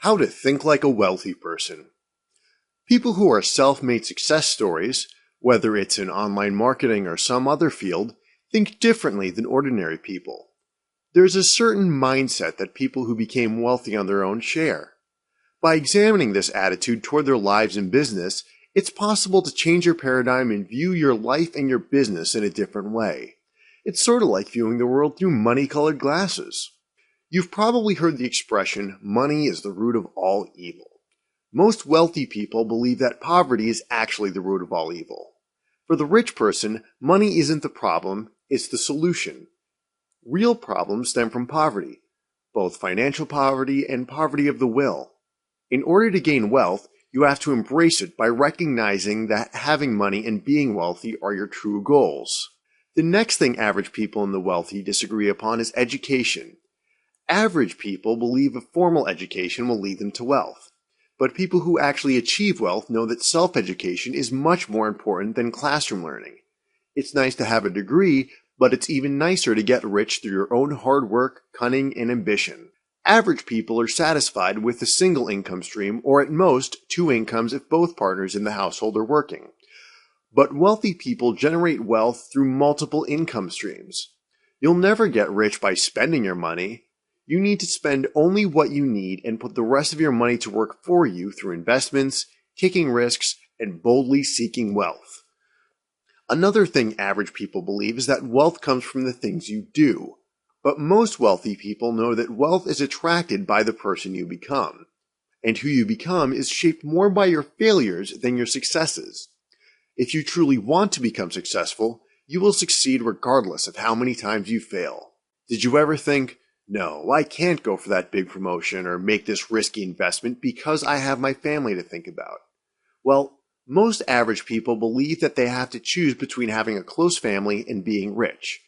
How to think like a wealthy person. People who are self-made success stories, whether it's in online marketing or some other field, think differently than ordinary people. There's a certain mindset that people who became wealthy on their own share. By examining this attitude toward their lives and business, it's possible to change your paradigm and view your life and your business in a different way. It's sort of like viewing the world through money-colored glasses. You've probably heard the expression, money is the root of all evil. Most wealthy people believe that poverty is actually the root of all evil. For the rich person, money isn't the problem, it's the solution. Real problems stem from poverty, both financial poverty and poverty of the will. In order to gain wealth, you have to embrace it by recognizing that having money and being wealthy are your true goals. The next thing average people and the wealthy disagree upon is education. Average people believe a formal education will lead them to wealth. But people who actually achieve wealth know that self-education is much more important than classroom learning. It's nice to have a degree, but it's even nicer to get rich through your own hard work, cunning, and ambition. Average people are satisfied with a single income stream, or at most, 2 incomes if both partners in the household are working. But wealthy people generate wealth through multiple income streams. You'll never get rich by spending your money. You need to spend only what you need and put the rest of your money to work for you through investments, taking risks, and boldly seeking wealth. Another thing average people believe is that wealth comes from the things you do. But most wealthy people know that wealth is attracted by the person you become. And who you become is shaped more by your failures than your successes. If you truly want to become successful, you will succeed regardless of how many times you fail. Did you ever think, no, I can't go for that big promotion or make this risky investment because I have my family to think about? Well, most average people believe that they have to choose between having a close family and being rich.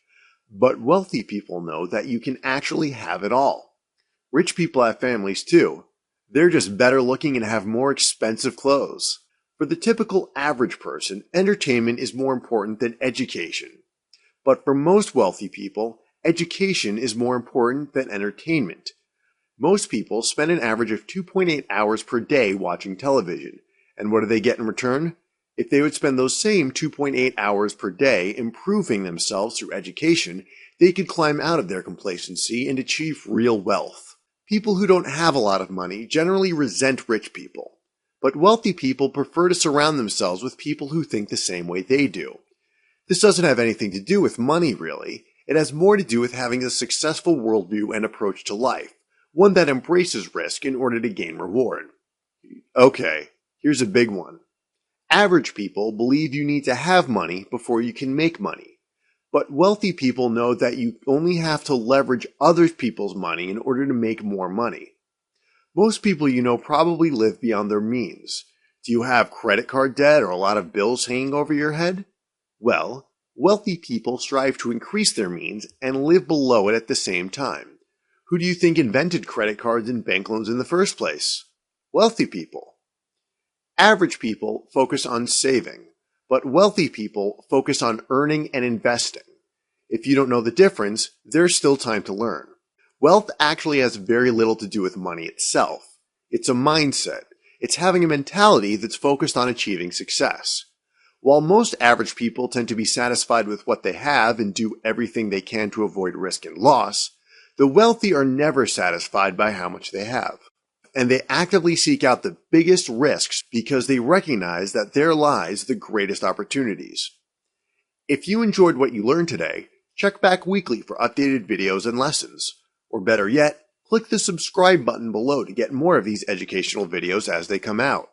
But wealthy people know that you can actually have it all. Rich people have families too. They're just better looking and have more expensive clothes. For the typical average person, entertainment is more important than education. But for most wealthy people, education is more important than entertainment. Most people spend an average of 2.8 hours per day watching television. And what do they get in return? If they would spend those same 2.8 hours per day improving themselves through education, they could climb out of their complacency and achieve real wealth. People who don't have a lot of money generally resent rich people. But wealthy people prefer to surround themselves with people who think the same way they do. This doesn't have anything to do with money, really. It has more to do with having a successful worldview and approach to life, one that embraces risk in order to gain reward. Okay, here's a big one. Average people believe you need to have money before you can make money. But wealthy people know that you only have to leverage other people's money in order to make more money. Most people you know probably live beyond their means. Do you have credit card debt or a lot of bills hanging over your head? Well, wealthy people strive to increase their means and live below it at the same time. Who do you think invented credit cards and bank loans in the first place? Wealthy people. Average people focus on saving, but wealthy people focus on earning and investing. If you don't know the difference, there's still time to learn. Wealth actually has very little to do with money itself. It's a mindset. It's having a mentality that's focused on achieving success. While most average people tend to be satisfied with what they have and do everything they can to avoid risk and loss, the wealthy are never satisfied by how much they have. And they actively seek out the biggest risks because they recognize that there lies the greatest opportunities. If you enjoyed what you learned today, check back weekly for updated videos and lessons. Or better yet, click the subscribe button below to get more of these educational videos as they come out.